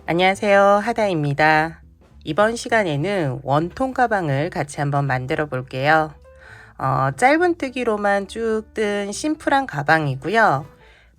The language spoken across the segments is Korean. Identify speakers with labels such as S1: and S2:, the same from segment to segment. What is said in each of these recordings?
S1: 안녕하세요. 하다입니다. 이번 시간에는 원통 가방을 같이 한번 만들어 볼게요. 짧은뜨기로만 쭉 뜬 심플한 가방이고요.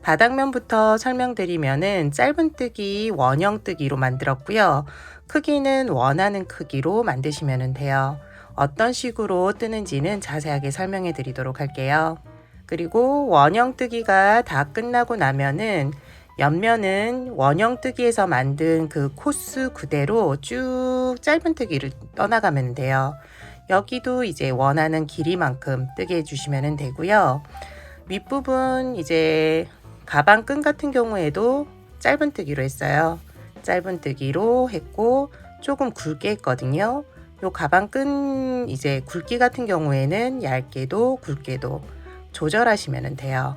S1: 바닥면부터 설명드리면은 짧은뜨기 원형뜨기로 만들었고요. 크기는 원하는 크기로 만드시면 돼요. 어떤 식으로 뜨는지는 자세하게 설명해 드리도록 할게요. 그리고 원형뜨기가 다 끝나고 나면은 옆면은 원형뜨기에서 만든 그 코스 그대로 쭉 짧은뜨기를 떠나가면 돼요. 여기도 이제 원하는 길이만큼 뜨게 해주시면 되고요. 윗부분 이제 가방 끈 같은 경우에도 짧은뜨기로 했어요. 짧은뜨기로 했고 조금 굵게 했거든요. 요 가방 끈 이제 굵기 같은 경우에는 얇게도 굵게도 조절하시면 돼요.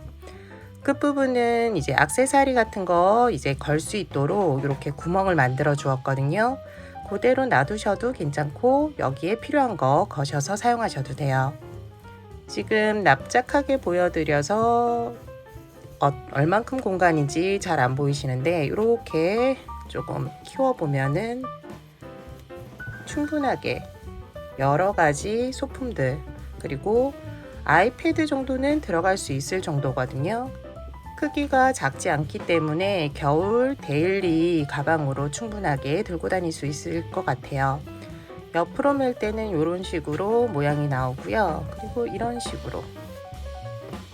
S1: 끝부분은 이제 액세서리 같은 거 이제 걸 수 있도록 이렇게 구멍을 만들어 주었거든요. 그대로 놔두셔도 괜찮고 여기에 필요한 거 거셔서 사용하셔도 돼요. 지금 납작하게 보여드려서 얼만큼 공간인지 잘 안 보이시는데 이렇게 조금 키워보면은 충분하게 여러 가지 소품들 그리고 아이패드 정도는 들어갈 수 있을 정도거든요. 크기가 작지 않기 때문에 겨울 데일리 가방으로 충분하게 들고 다닐 수 있을 것 같아요. 옆으로 밀 때는 이런 식으로 모양이 나오고요. 그리고 이런 식으로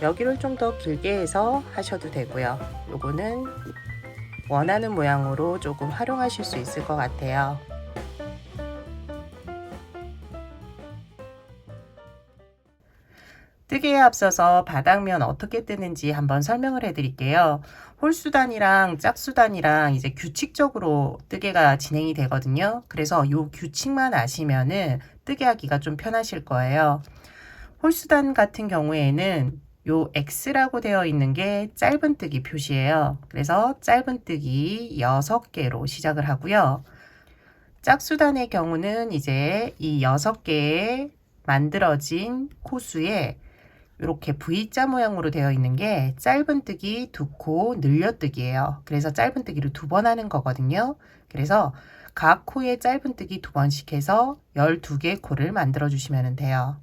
S1: 여기를 좀 더 길게 해서 하셔도 되고요. 요거는 원하는 모양으로 조금 활용하실 수 있을 것 같아요. 뜨개에 앞서서 바닥면 어떻게 뜨는지 한번 설명을 해 드릴게요. 홀수단이랑 짝수단이랑 이제 규칙적으로 뜨개가 진행이 되거든요. 그래서 요 규칙만 아시면은 뜨개 하기가 좀 편하실 거예요. 홀수단 같은 경우에는 요 X라고 되어 있는 게 짧은뜨기 표시예요. 그래서 짧은뜨기 6개로 시작을 하고요. 짝수단의 경우는 이제 이 6개의 만들어진 코수에 이렇게 V자 모양으로 되어 있는 게 짧은뜨기 2코 늘려뜨기예요. 그래서 짧은뜨기를 2번 하는 거거든요. 그래서 각 코에 짧은뜨기 2번씩 해서 12개 코를 만들어 주시면 돼요.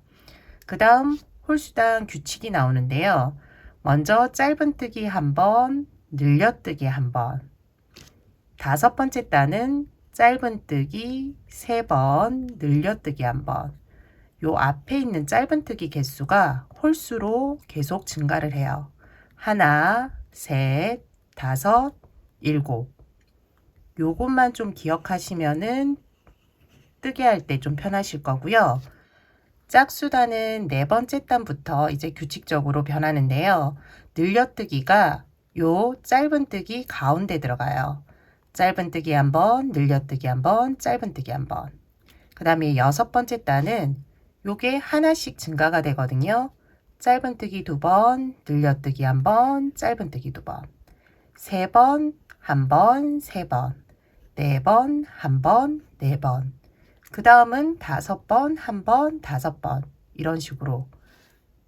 S1: 그 다음 홀수단 규칙이 나오는데요. 먼저 짧은뜨기 1번, 늘려뜨기 1번. 5번째 단은 짧은뜨기 3번, 늘려뜨기 1번. 요 앞에 있는 짧은뜨기 개수가 홀수로 계속 증가를 해요. 하나, 셋, 다섯, 일곱. 요것만 좀 기억하시면은 뜨게 할 때 좀 편하실 거고요. 짝수단은 4번째 단부터 이제 규칙적으로 변하는데요. 늘려뜨기가 요 짧은뜨기 가운데 들어가요. 짧은뜨기 1번, 늘려뜨기 1번, 짧은뜨기 1번. 그 다음에 6번째 단은 요게 하나씩 증가가 되거든요. 짧은뜨기 2번, 늘려뜨기 1번, 짧은뜨기 2번. 3번, 1번, 3번. 4번, 1번, 4번. 그 다음은 5번, 1번, 5번. 이런 식으로.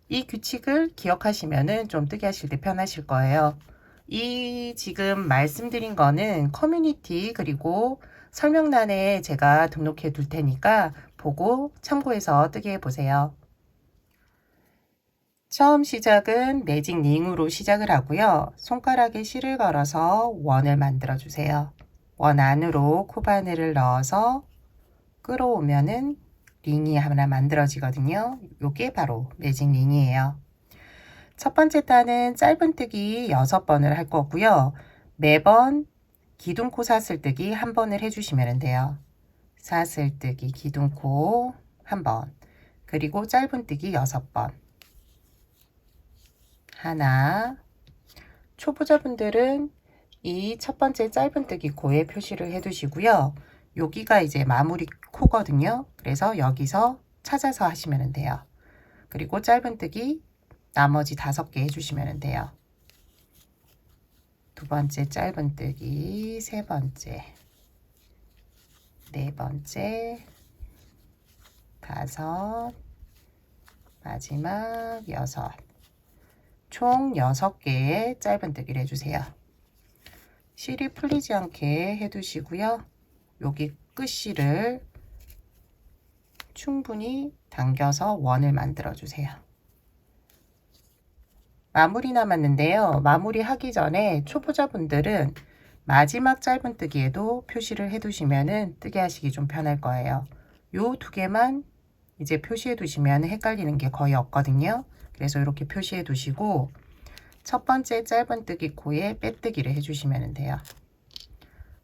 S1: 이 규칙을 기억하시면은 좀 뜨게 하실 때 편하실 거예요. 이 지금 말씀드린 거는 커뮤니티 그리고 설명란에 제가 등록해 둘 테니까 보고 참고해서 뜨게 해보세요. 처음 시작은 매직 링으로 시작을 하고요. 손가락에 실을 걸어서 원을 만들어 주세요. 원 안으로 코바늘을 넣어서 끌어오면은 링이 하나 만들어지거든요. 요게 바로 매직 링이에요. 첫 번째 단은 짧은뜨기 6번을 할 거고요. 매번 기둥코 사슬뜨기 1번을 해주시면 돼요. 사슬뜨기 기둥코 1번 그리고 짧은뜨기 6번 하나. 초보자분들은 이 첫 번째 짧은뜨기 코에 표시를 해 두시고요. 여기가 이제 마무리 코거든요. 그래서 여기서 찾아서 하시면 돼요. 그리고 짧은뜨기 나머지 5개 해주시면 돼요. 두 번째 짧은뜨기, 세 번째, 네 번째, 5, 마지막 6. 총 6개의 짧은뜨기를 해주세요. 실이 풀리지 않게 해두시고요. 여기 끝실을 충분히 당겨서 원을 만들어 주세요. 마무리 남았는데요. 마무리 하기 전에 초보자분들은 마지막 짧은뜨기에도 표시를 해두시면은 뜨개 하시기 좀 편할 거예요. 요 두 개만 이제 표시해 두시면 헷갈리는 게 거의 없거든요. 그래서 이렇게 표시해 두시고 첫 번째 짧은뜨기 코에 빼뜨기를 해주시면 돼요.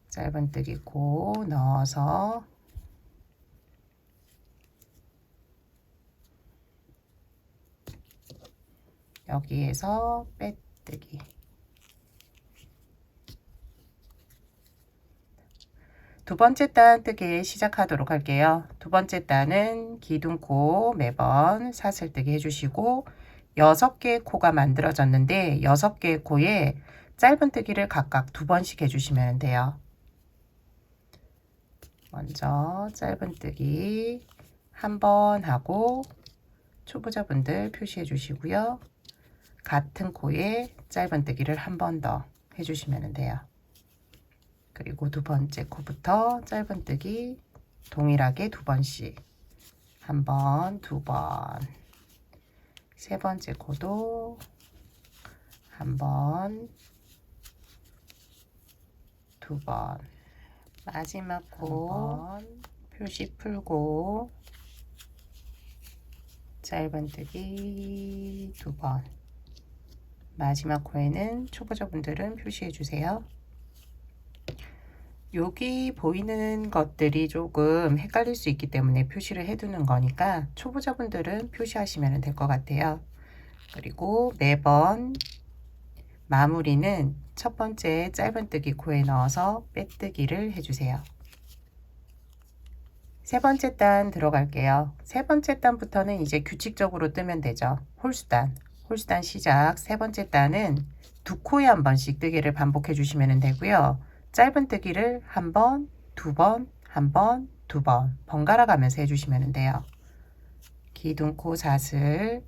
S1: 짧은뜨기 코 넣어서 여기에서 빼뜨기. 두 번째 단 뜨기 시작하도록 할게요. 두 번째 단은 기둥코 매번 사슬뜨기 해주시고 6개의 코가 만들어졌는데 6개의 코에 짧은뜨기를 각각 2번씩 해주시면 돼요. 먼저 짧은뜨기 한 번 하고 초보자분들 표시해 주시고요. 같은 코에 짧은뜨기를 한 번 더 해주시면 돼요. 그리고 두 번째 코부터 짧은뜨기 동일하게 2번씩 한 번, 2번. 세 번째 코도 한 번, 2번. 마지막 코 표시 풀고 짧은뜨기 2번. 마지막 코에는 초보자분들은 표시해 주세요. 여기 보이는 것들이 조금 헷갈릴 수 있기 때문에 표시를 해두는 거니까 초보자분들은 표시하시면 될 것 같아요. 그리고 매번 마무리는 첫 번째 짧은뜨기 코에 넣어서 빼뜨기를 해주세요. 세 번째 단 들어갈게요. 세 번째 단부터는 이제 규칙적으로 뜨면 되죠. 홀수단. 홀수단 시작. 세 번째 단은 두 코에 한 번씩 뜨기를 반복해 주시면 되고요. 짧은뜨기를 한 번, 2번, 한 번, 2번 번갈아 가면서 해주시면 돼요. 기둥코 사슬.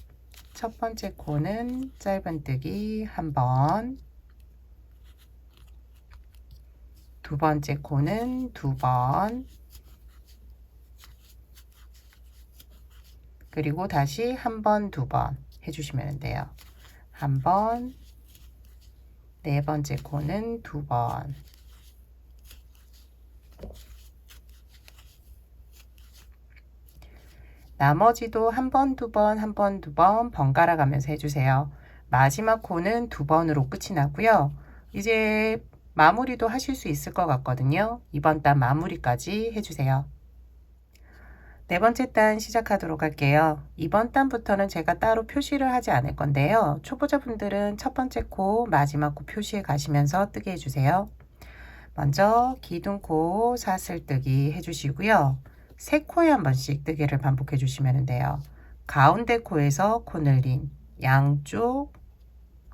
S1: 첫 번째 코는 짧은뜨기 한 번, 두 번째 코는 2번, 그리고 다시 한 번, 2번 해주시면 돼요. 한 번, 네 번째 코는 2번, 나머지도 한 번, 2번, 한 번, 2번 번갈아 가면서 해주세요. 마지막 코는 2번으로 끝이 나고요. 이제 마무리도 하실 수 있을 것 같거든요. 이번 단 마무리까지 해주세요. 네 번째 단 시작하도록 할게요. 이번 단부터는 제가 따로 표시를 하지 않을 건데요. 초보자분들은 첫 번째 코, 마지막 코 표시해 가시면서 뜨게 해주세요. 먼저 기둥코 사슬뜨기 해주시고요. 세 코에 한 번씩 뜨기를 반복해 주시면 돼요. 가운데 코에서 코늘림, 양쪽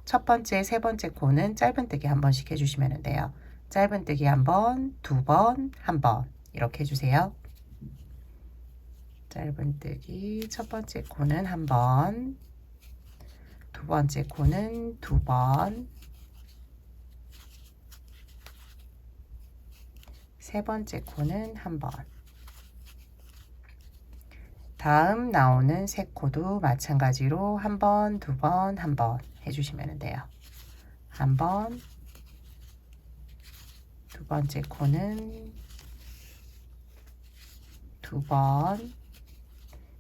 S1: 첫 번째, 세 번째 코는 짧은뜨기 한 번씩 해주시면 돼요. 짧은뜨기 한 번, 2번, 한 번 이렇게 해주세요. 짧은뜨기 첫 번째 코는 한 번, 두 번째 코는 2번, 세 번째 코는 한 번. 다음 나오는 세 코도 마찬가지로 한 번, 2번, 한 번 해주시면 돼요. 한 번, 두 번째 코는 2번,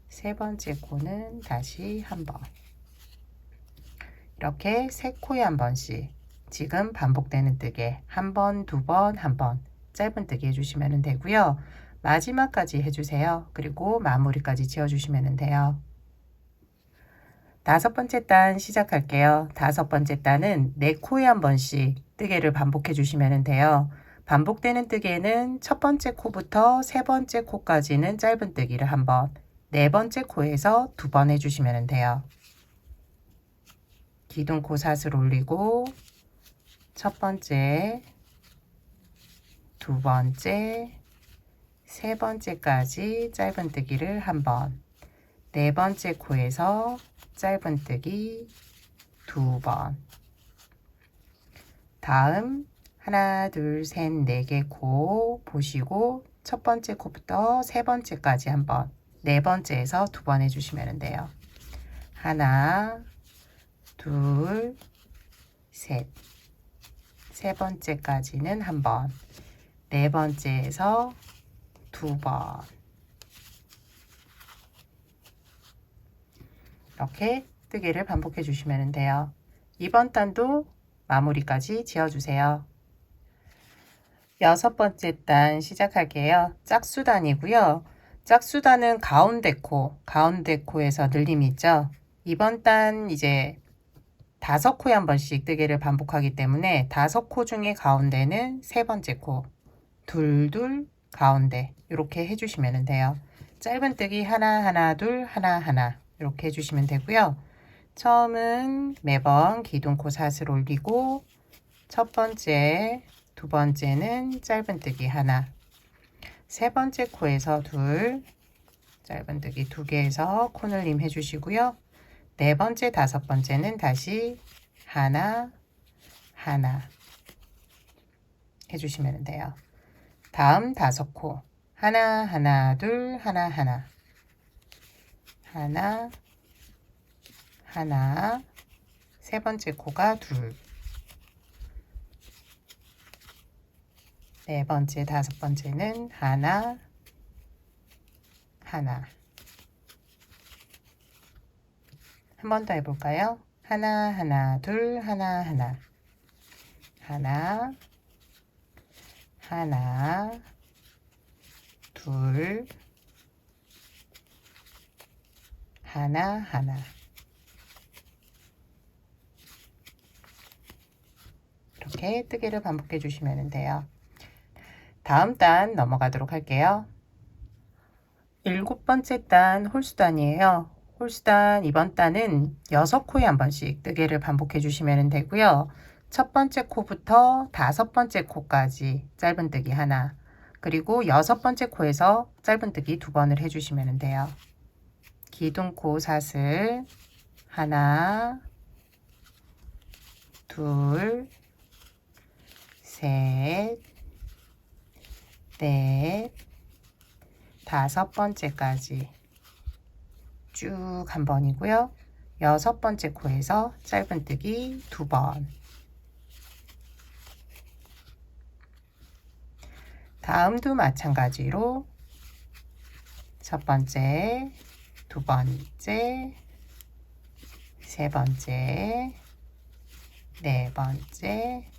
S1: 세 번째 코는 다시 한 번. 이렇게 세 코에 한 번씩 지금 반복되는 뜨개 한 번, 2번, 한 번 짧은 뜨개 해주시면 되고요. 마지막까지 해주세요. 그리고 마무리까지 지어주시면 돼요. 다섯 번째 단 시작할게요. 다섯 번째 단은 네 코에 한 번씩 뜨개를 반복해 주시면 돼요. 반복되는 뜨개는 첫 번째 코부터 세 번째 코까지는 짧은 뜨기를 한 번, 네 번째 코에서 2번 해주시면 돼요. 기둥코 사슬 올리고 첫 번째, 두 번째, 세 번째까지 짧은뜨기를 한 번, 네 번째 코에서 짧은뜨기 2번, 다음 하나, 둘, 셋, 네 개 코 보시고 첫 번째 코부터 세 번째까지 한번, 네 번째에서 두 번 해주시면 돼요. 하나, 둘, 셋. 세 번째까지는 한 번, 네 번째에서 두 번. 이렇게 뜨개를 반복해 주시면 돼요. 이번 단도 마무리까지 지어주세요. 여섯 번째 단 시작할게요. 짝수단이고요. 짝수단은 가운데 코에서 늘림이 있죠. 이번 단 이제 5코에 한 번씩 뜨개를 반복하기 때문에 5코 중에 가운데는 세 번째 코, 둘둘 가운데 이렇게 해주시면 돼요. 짧은 뜨기 하나 하나 둘 하나 하나 이렇게 해주시면 되고요. 처음은 매번 기둥코 사슬 올리고 첫 번째, 두 번째는 짧은 뜨기 하나, 세 번째 코에서 둘, 짧은 뜨기 두 개에서 코늘림 해주시고요. 네 번째, 다섯 번째는 다시 하나, 하나 해주시면 돼요. 다음 5코 하나, 하나, 둘, 하나, 하나, 하나, 하나, 세 번째 코가 둘, 네 번째, 다섯 번째는 하나, 하나. 한 번 더 해볼까요? 하나, 하나, 둘, 하나, 하나, 하나, 하나, 둘, 하나, 하나. 이렇게 뜨개를 반복해 주시면 돼요. 다음 단 넘어가도록 할게요. 7번째 단 홀수단이에요. 홀수단 이번 단은 6코에 한 번씩 뜨개를 반복해 주시면 되고요. 첫 번째 코부터 5번째 코까지 짧은 뜨기 하나, 그리고 6번째 코에서 짧은 뜨기 2번을 해주시면 돼요. 기둥코 사슬 하나, 둘, 셋, 넷, 5번째까지 쭉 한 번이고요. 6번째 코에서 짧은 뜨기 2번. 다음도 마찬가지로 첫 번째, 두 번째, 세 번째, 네 번째,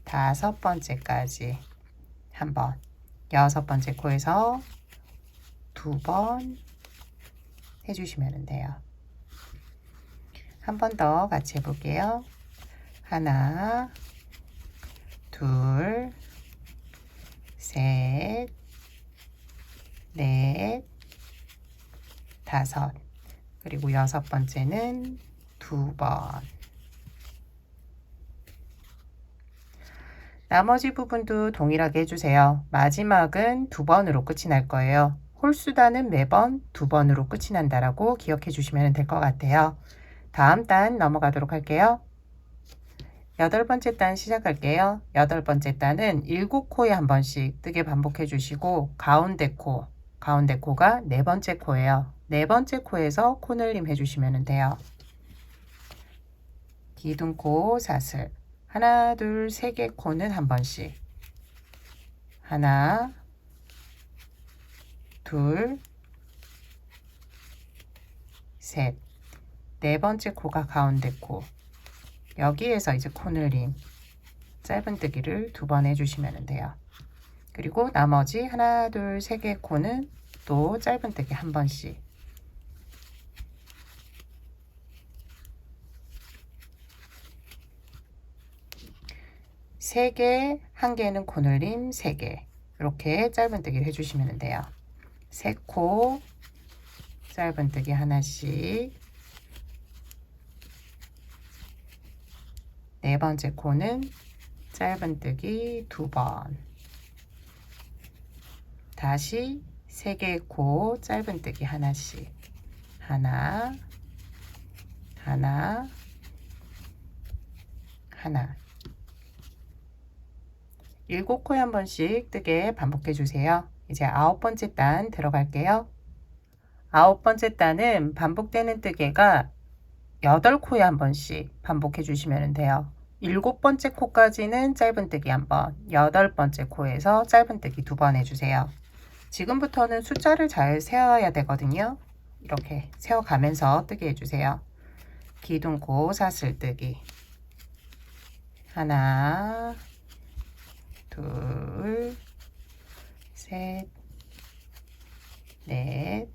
S1: 5번째까지 한 번, 6번째 코에서 2번 해주시면 돼요. 한 번 더 같이 해볼게요. 하나, 둘, 셋, 넷, 5, 그리고 6번째는 2번. 나머지 부분도 동일하게 해주세요. 마지막은 2번으로 끝이 날 거예요. 홀수단은 매번 2번으로 끝이 난다라고 기억해 주시면 될 것 같아요. 다음 단 넘어가도록 할게요. 8번째 단 시작할게요. 8번째 단은 7코에 한 번씩 뜨개 반복해 주시고 가운데 코가 네 번째 코예요. 네 번째 코에서 코늘림 해주시면 돼요. 기둥코 사슬 하나, 둘, 세 개 코는 한 번씩, 하나, 둘, 셋, 네 번째 코가 가운데 코, 여기에서 이제 코늘림 짧은 뜨기를 2번 해주시면 돼요. 그리고 나머지 하나, 둘, 세 개 코는 또 짧은 뜨기 한 번씩. 세 개, 한 개는 코늘림 3개. 이렇게 짧은 뜨기를 해주시면 돼요. 3코, 짧은 뜨기 하나씩. 네 번째 코는 짧은 뜨기 2번. 다시 3개의 코, 짧은 뜨기 하나씩. 하나, 하나, 하나. 7코에 한 번씩 뜨게 반복해 주세요. 이제 9번째 단 들어갈게요. 9번째 단은 반복되는 뜨개가 8코에 한 번씩 반복해 주시면 돼요. 7번째 코까지는 짧은뜨기 한 번, 8번째 코에서 짧은뜨기 2번 해주세요. 지금부터는 숫자를 잘 세어야 되거든요. 이렇게 세어가면서 뜨게 해주세요. 기둥코 사슬뜨기 하나, 둘, 셋, 넷,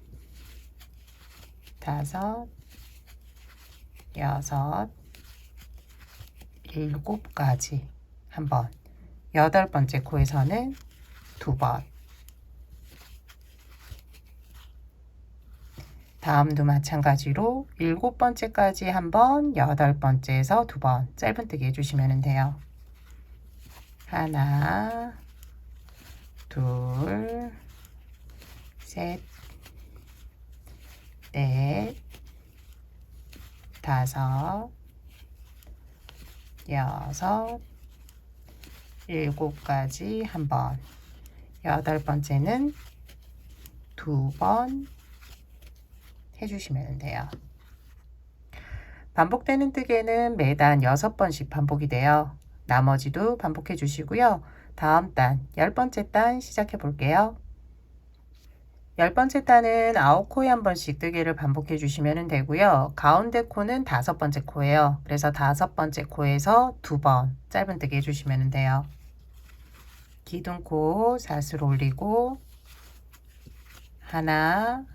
S1: 다섯, 여섯, 7까지 한번, 8번째 코에서는 2번, 다음도 마찬가지로 7번째까지 한번, 8번째에서 2번 짧은뜨기 해주시면 돼요. 하나, 둘, 셋, 넷, 다섯, 여섯, 7까지 한번, 8번째는 2번 해주시면 돼요. 반복되는 뜨개는 매단 6번씩 반복이 돼요. 나머지도 반복해 주시고요. 다음 단 10번째 단 시작해 볼게요. 10번째 단은 9코에 한 번씩 뜨개를 반복해 주시면 되고요. 가운데 코는 5번째 코예요. 그래서 5번째 코에서 2번 짧은 뜨개 해주시면 돼요. 기둥코 사슬 올리고 하나,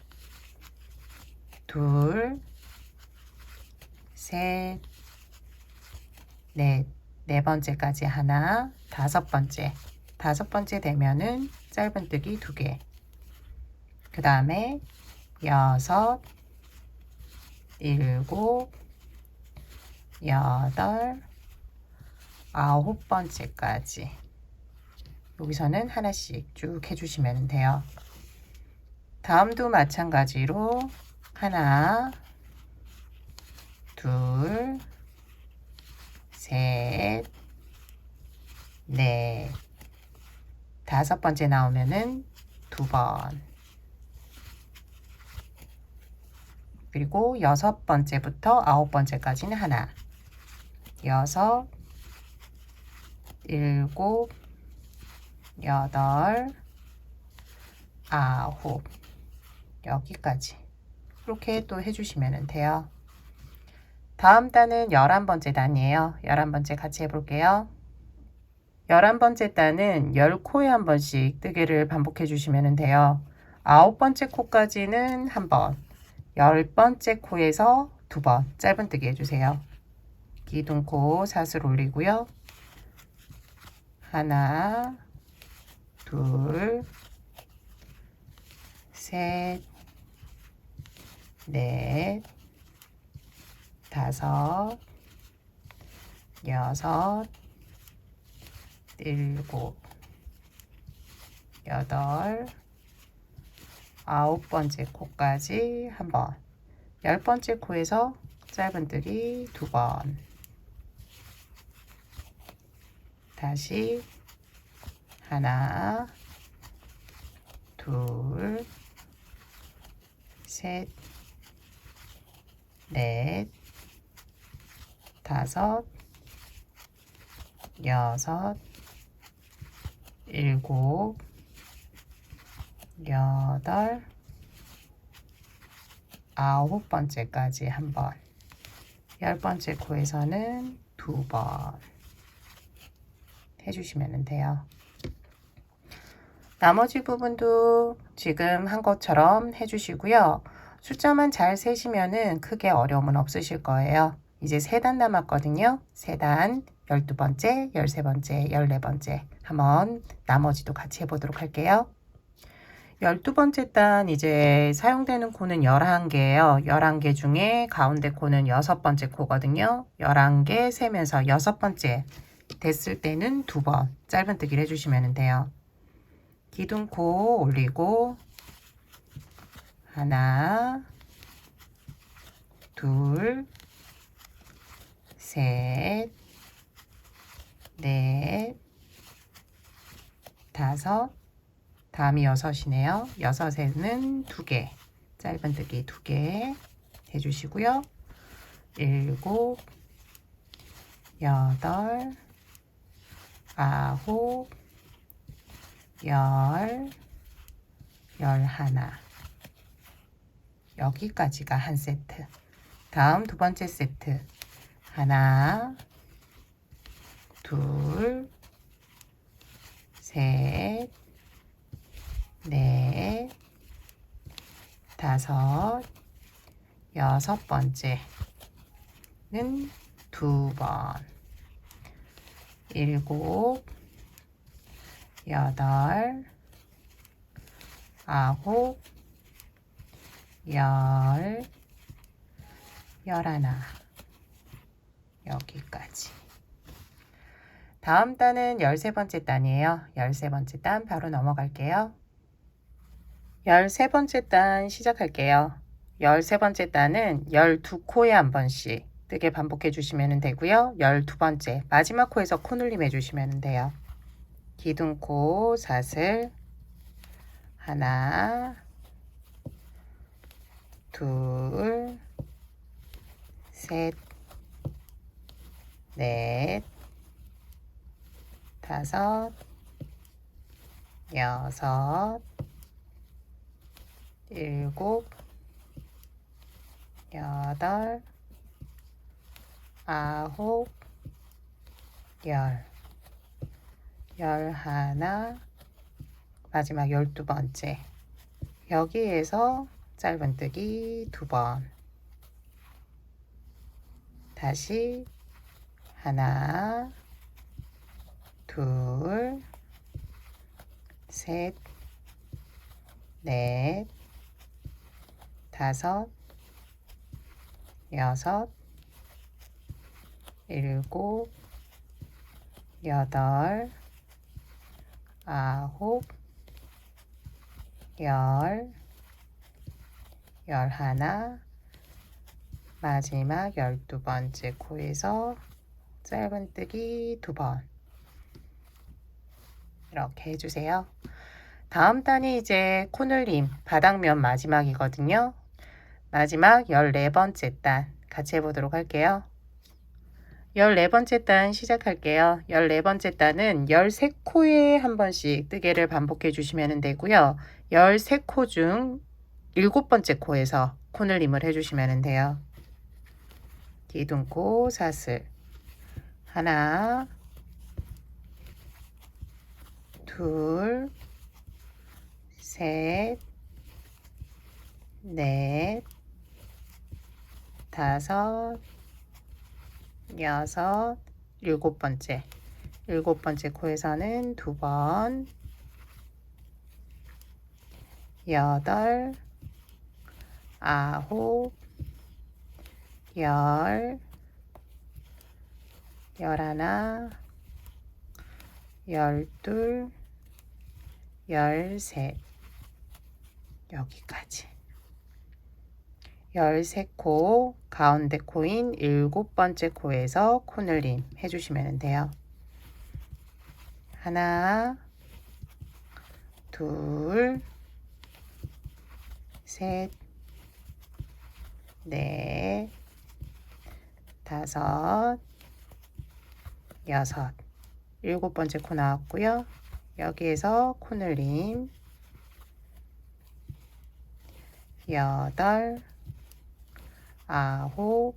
S1: 둘, 셋, 넷, 4번째까지 하나, 5번째 되면은 짧은뜨기 2개, 그 다음에 6, 7, 8, 9번째까지 여기서는 하나씩 쭉 해주시면 돼요. 다음도 마찬가지로 하나, 둘, 셋, 넷, 5번째 나오면은 2번, 그리고 6번째부터 9번째까지는 하나, 6, 7, 8, 9, 여기까지 이렇게 또 해주시면 돼요. 다음 단은 11번째 단이에요. 11번째 같이 해볼게요. 11번째 단은 10코에 한 번씩 뜨개를 반복해 주시면 돼요. 9번째 코까지는 한 번, 10번째 코에서 2번 짧은뜨기 해주세요. 기둥코 사슬 올리고요. 하나, 둘, 셋, 넷, 5, 6, 7, 8, 9번째 코까지 한번, 10번째 코에서 짧은뜨기 2번, 다시 하나, 둘, 셋, 넷, 5, 6, 7, 8, 9번째까지 한번, 10번째 코에서는 2번 해주시면 돼요. 나머지 부분도 지금 한 것처럼 해주시고요. 숫자만 잘 세시면은 크게 어려움은 없으실 거예요. 이제 3단 남았거든요. 3단, 12번째, 13번째, 14번째 한번 나머지도 같이 해보도록 할게요. 12번째 단 이제 사용되는 코는 11개예요. 11개 중에 가운데 코는 6번째 코거든요. 11개 세면서 6번째 됐을 때는 2번 짧은뜨기를 해주시면 돼요. 기둥코 올리고 하나, 둘, 셋, 넷, 5, 다음이 6이네요. 6에는 2개, 짧은뜨기 2개 해주시고요. 7, 8, 9, 10, 11. 여기까지가 한 세트. 다음 두 번째 세트. 하나, 둘, 셋, 넷, 다섯, 여섯 번째는 2번, 7, 8, 9, 10, 11. 여기까지. 다음 단은 13번째 단이에요. 13번째 단 바로 넘어갈게요. 13번째 단 시작할게요. 13번째 단은 12코에 한 번씩 뜨개 반복해 주시면 되고요. 12번째 마지막 코에서 코늘림 해주시면 돼요. 기둥코 사슬 하나, 둘, 셋, 넷, 다섯, 여섯, 일곱, 여덟, 아홉, 열, 11, 마지막 12번째. 여기에서 짧은뜨기 2번. 다시 하나, 둘, 셋, 넷, 다섯, 여섯, 일곱, 여덟, 아홉, 열, 11, 마지막 12번째 코에서 짧은뜨기 2번. 이렇게 해주세요. 다음 단이 이제 코늘림 바닥면 마지막이거든요. 마지막 14번째 단 같이 해보도록 할게요. 14번째 단 시작할게요. 14번째 단은 13코에 한 번씩 뜨개를 반복해 주시면 되고요. 13코 중 7번째 코에서 코늘림을 해주시면 돼요. 기둥코 사슬 하나, 둘, 셋, 넷, 다섯, 여섯, 7번째. 7번째 코에서는 2번, 8, 9, 10, 11, 12, 13. 여기까지. 13코 가운데 코인 7번째 코에서 코늘림 해주시면 돼요. 하나, 둘, 셋, 넷, 다섯, 여섯, 7번째 코 나왔고요. 여기에서 코늘림 8, 9,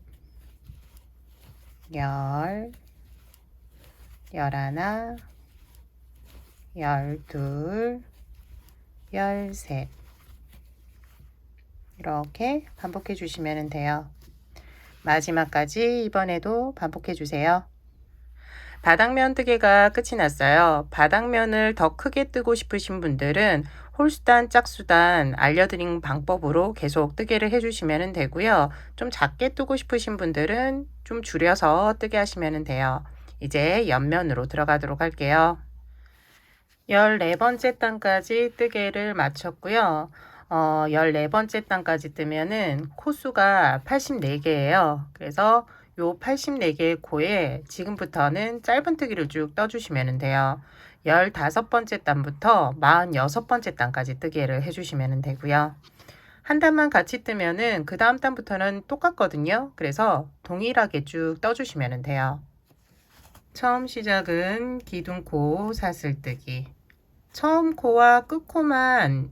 S1: 10, 11, 12, 13. 이렇게 반복해 주시면 돼요. 마지막까지 이번에도 반복해 주세요. 바닥면 뜨개가 끝이 났어요. 바닥면을 더 크게 뜨고 싶으신 분들은 홀수단, 짝수단 알려드린 방법으로 계속 뜨개를 해주시면 되고요. 좀 작게 뜨고 싶으신 분들은 좀 줄여서 뜨게 하시면 돼요. 이제 옆면으로 들어가도록 할게요. 14번째 단까지 뜨개를 마쳤고요. 14번째 단까지 뜨면은 코수가 84개예요. 그래서 요 84개의 코에 지금부터는 짧은뜨기를 쭉 떠주시면 돼요. 15번째 단부터 46번째 단까지 뜨개를 해주시면 되고요. 한 단만 같이 뜨면은 그 다음 단부터는 똑같거든요. 그래서 동일하게 쭉 떠주시면 돼요. 처음 시작은 기둥코 사슬뜨기. 처음 코와 끝코만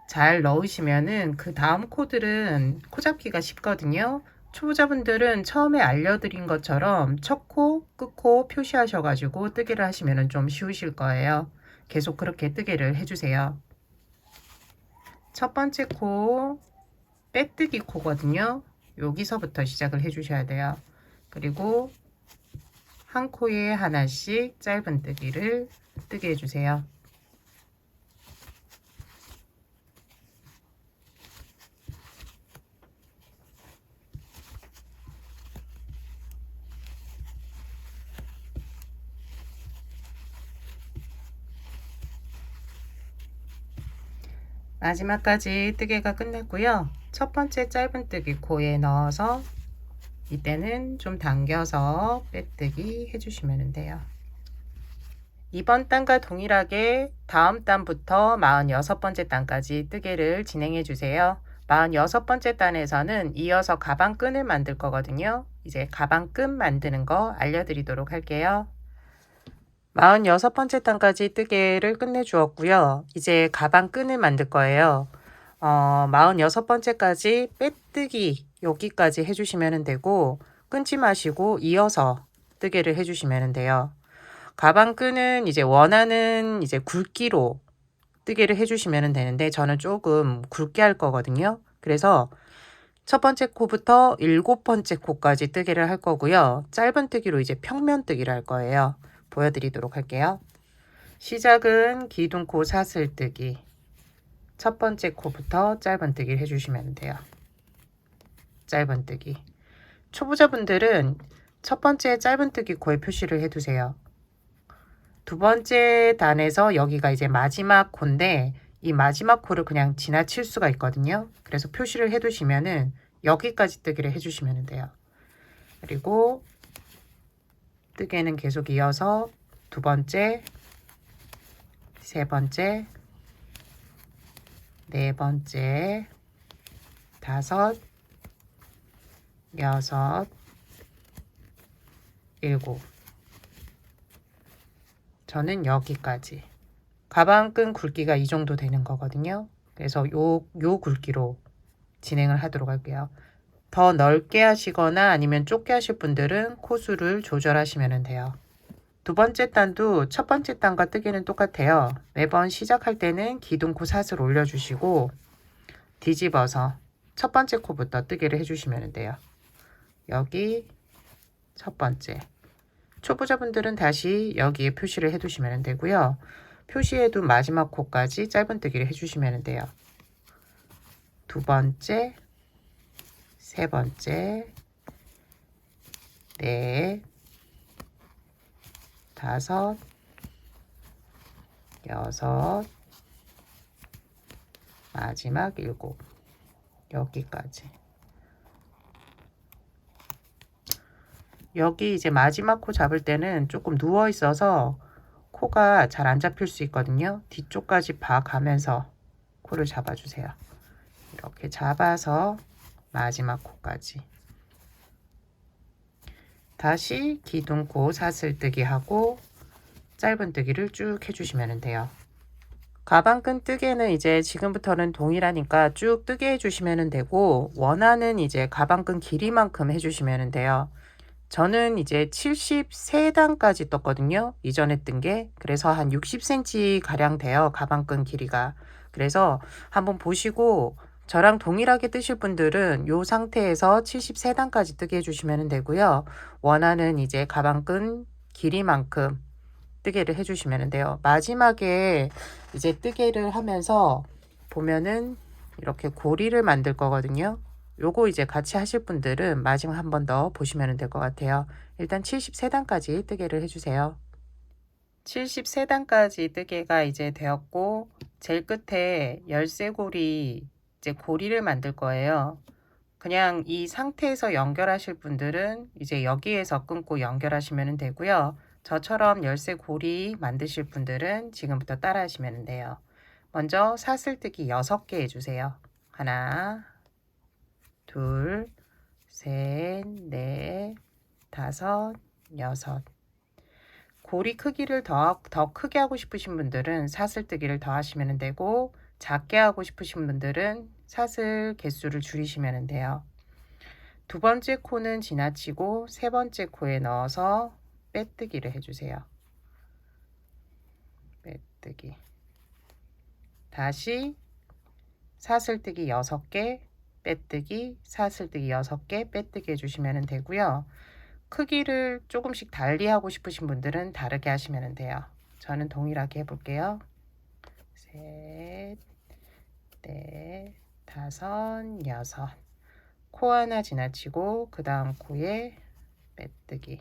S1: 잘 넣으시면은 그 다음 코들은 코 잡기가 쉽거든요. 초보자분들은 처음에 알려드린 것처럼 첫 코, 끝코 표시하셔가지고 뜨개를 하시면 좀 쉬우실 거예요. 계속 그렇게 뜨개를 해주세요. 첫 번째 코 빼뜨기 코거든요. 여기서부터 시작을 해주셔야 돼요. 그리고 한 코에 하나씩 짧은뜨기를 뜨게 해주세요. 마지막까지 뜨개가 끝났고요. 첫 번째 짧은뜨기 코에 넣어서 이때는 좀 당겨서 빼뜨기 해주시면 돼요. 이번 단과 동일하게 다음 단부터 46번째 단까지 뜨개를 진행해 주세요. 46번째 단에서는 이어서 가방끈을 만들 거거든요. 이제 가방끈 만드는 거 알려드리도록 할게요. 46번째 단까지 뜨개를 끝내 주었고요. 이제 가방끈을 만들 거예요. 46번째까지 빼뜨기 여기까지 해주시면 되고 끊지 마시고 이어서 뜨개를 해주시면 돼요. 가방끈은 이제 원하는 이제 굵기로 뜨개를 해주시면 되는데 저는 조금 굵게 할 거거든요. 그래서 첫 번째 코부터 7번째 코까지 뜨개를 할 거고요. 짧은 뜨기로 이제 평면 뜨기를 할 거예요. 보여드리도록 할게요. 시작은 기둥코 사슬뜨기. 첫 번째 코부터 짧은 뜨기를 해주시면 돼요. 짧은 뜨기. 초보자분들은 첫 번째 짧은 뜨기 코에 표시를 해두세요. 두 번째 단에서 여기가 이제 마지막 코인데 이 마지막 코를 그냥 지나칠 수가 있거든요. 그래서 표시를 해두시면은 여기까지 뜨기를 해주시면 돼요. 그리고 뜨개는 계속 이어서 두 번째, 세 번째, 네 번째, 다섯, 여섯, 일곱. 저는 여기까지. 가방끈 굵기가 이 정도 되는 거거든요. 그래서 요 굵기로 진행을 하도록 할게요. 더 넓게 하시거나 아니면 좁게 하실 분들은 코수를 조절하시면 돼요. 두 번째 단도 첫 번째 단과 뜨개는 똑같아요. 매번 시작할 때는 기둥코 사슬 올려주시고 뒤집어서 첫 번째 코부터 뜨개를 해주시면 돼요. 여기 첫 번째. 초보자분들은 다시 여기에 표시를 해두시면 되고요. 표시해둔 마지막 코까지 짧은 뜨기를 해주시면 돼요. 두 번째, 세 번째, 넷, 다섯, 여섯, 마지막 일곱. 여기까지. 여기 이제 마지막 코 잡을 때는 조금 누워 있어서 코가 잘 안 잡힐 수 있거든요. 뒤쪽까지 봐가면서 코를 잡아주세요. 이렇게 잡아서 마지막 코까지. 다시 기둥코 사슬뜨기 하고 짧은 뜨기를 쭉 해주시면 돼요. 가방끈 뜨개는 이제 지금부터는 동일하니까 쭉 뜨게 해주시면 되고 원하는 이제 가방끈 길이만큼 해주시면 돼요. 저는 이제 73단까지 떴거든요. 이전에 뜬 게. 그래서 한 60cm 가량 돼요. 가방끈 길이가. 그래서 한번 보시고 저랑 동일하게 뜨실 분들은 이 상태에서 73단까지 뜨게 해주시면 되고요. 원하는 이제 가방끈 길이만큼 뜨개를 해주시면 돼요. 마지막에 이제 뜨개를 하면서 보면은 이렇게 고리를 만들 거거든요. 요거 이제 같이 하실 분들은 마지막 한 번 더 보시면 될 것 같아요. 일단 73단까지 뜨개를 해주세요. 73단까지 뜨개가 이제 되었고 제일 끝에 열쇠고리 이제 고리를 만들 거예요. 그냥 이 상태에서 연결하실 분들은 이제 여기에서 끊고 연결하시면 되고요. 저처럼 열쇠 고리 만드실 분들은 지금부터 따라 하시면 돼요. 먼저 사슬뜨기 6개 해주세요. 하나, 둘, 셋, 넷, 다섯, 여섯. 고리 크기를 더 크게 하고 싶으신 분들은 사슬뜨기를 더 하시면 되고, 작게 하고 싶으신 분들은 사슬 개수를 줄이시면 돼요. 두 번째 코는 지나치고 세 번째 코에 넣어서 빼뜨기를 해주세요. 빼뜨기. 다시 사슬뜨기 6개, 빼뜨기, 사슬뜨기 6개, 빼뜨기 해주시면 되고요. 크기를 조금씩 달리 하고 싶으신 분들은 다르게 하시면 돼요. 저는 동일하게 해볼게요. 셋, 넷, 다섯, 여섯. 코 하나 지나치고 그 다음 코에 빼뜨기.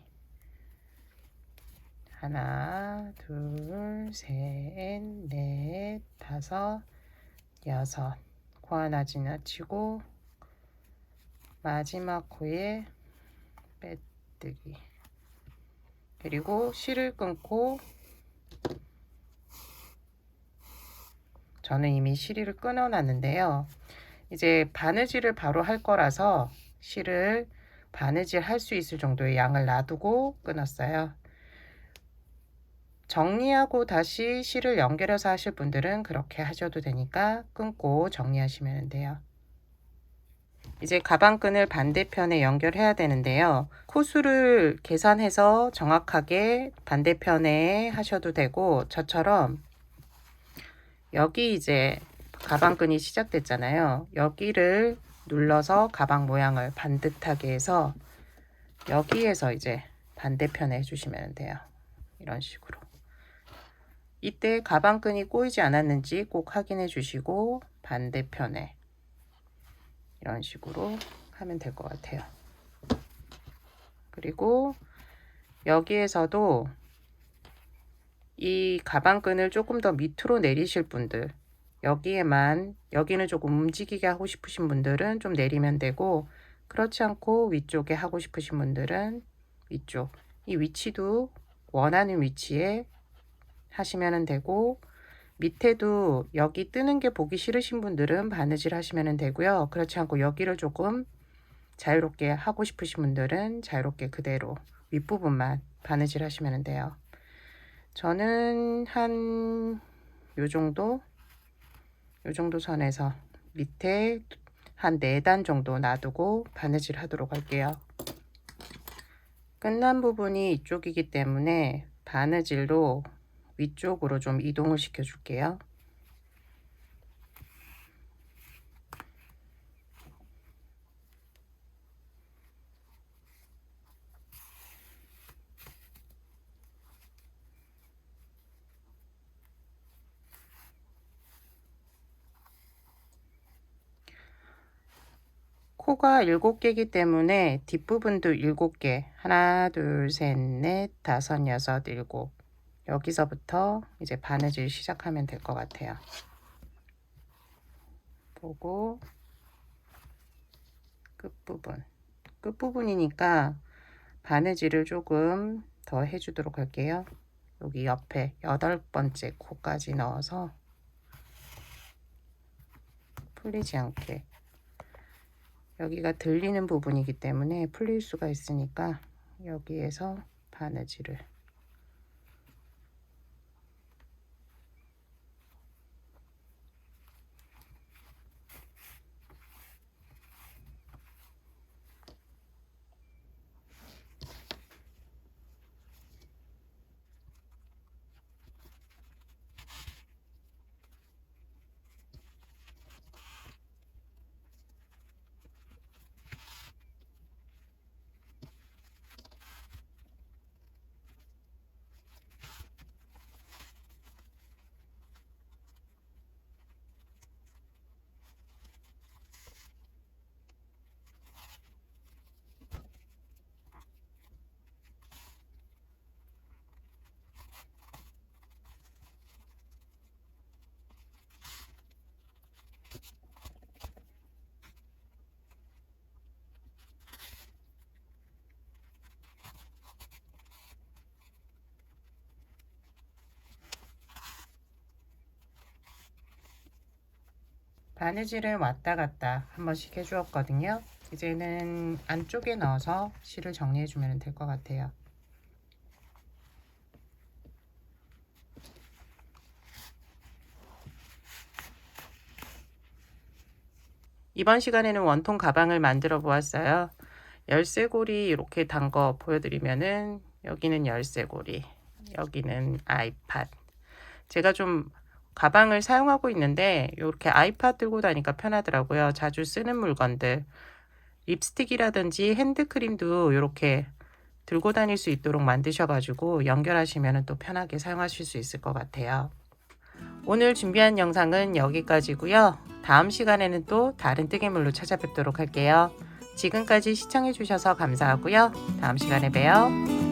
S1: 하나, 둘, 셋, 넷, 다섯, 여섯. 코 하나 지나치고 마지막 코에 빼뜨기. 그리고 실을 끊고, 저는 이미 실을 끊어 놨는데요. 이제 바느질을 바로 할 거라서 실을 바느질 할 수 있을 정도의 양을 놔두고 끊었어요. 정리하고 다시 실을 연결해서 하실 분들은 그렇게 하셔도 되니까 끊고 정리하시면 돼요. 이제 가방끈을 반대편에 연결해야 되는데요. 코수를 계산해서 정확하게 반대편에 하셔도 되고, 저처럼 여기 이제 가방끈이 시작됐잖아요. 여기를 눌러서 가방 모양을 반듯하게 해서 여기에서 이제 반대편에 해주시면 돼요. 이런 식으로. 이때 가방끈이 꼬이지 않았는지 꼭 확인해 주시고 반대편에 이런 식으로 하면 될 것 같아요. 그리고 여기에서도 이 가방끈을 조금 더 밑으로 내리실 분들, 여기는 조금 움직이게 하고 싶으신 분들은 좀 내리면 되고, 그렇지 않고 위쪽에 하고 싶으신 분들은 위쪽, 이 위치도 원하는 위치에 하시면 되고, 밑에도 여기 뜨는 게 보기 싫으신 분들은 바느질 하시면 되고요. 그렇지 않고 여기를 조금 자유롭게 하고 싶으신 분들은 자유롭게 그대로 윗부분만 바느질 하시면 돼요. 저는 한 요 정도 선에서 밑에 한 4단 정도 놔두고 바느질 하도록 할게요. 끝난 부분이 이쪽이기 때문에 바느질로 위쪽으로 좀 이동을 시켜 줄게요. 코가 7개이기 때문에 뒷부분도 7개. 하나, 둘, 셋, 넷, 다섯, 여섯, 일곱. 여기서부터 이제 바느질 시작하면 될 것 같아요. 보고 끝부분이니까 바느질을 조금 더 해주도록 할게요. 여기 옆에 8번째 코까지 넣어서 풀리지 않게, 여기가 들리는 부분이기 때문에 풀릴 수가 있으니까 여기에서 바느질을 바느질은 왔다 갔다 한 번씩 해주었거든요. 이제는 안쪽에 넣어서 실을 정리해 주면 될 것 같아요. 이번 시간에는 원통 가방을 만들어 보았어요. 열쇠고리 이렇게 단 거 보여드리면은 여기는 열쇠고리, 여기는 아이팟. 제가 좀 가방을 사용하고 있는데 이렇게 아이팟 들고 다니까 편하더라고요. 자주 쓰는 물건들, 립스틱이라든지 핸드크림도 이렇게 들고 다닐 수 있도록 만드셔가지고 연결하시면 또 편하게 사용하실 수 있을 것 같아요. 오늘 준비한 영상은 여기까지고요. 다음 시간에는 또 다른 뜨개물로 찾아뵙도록 할게요. 지금까지 시청해주셔서 감사하고요. 다음 시간에 봬요.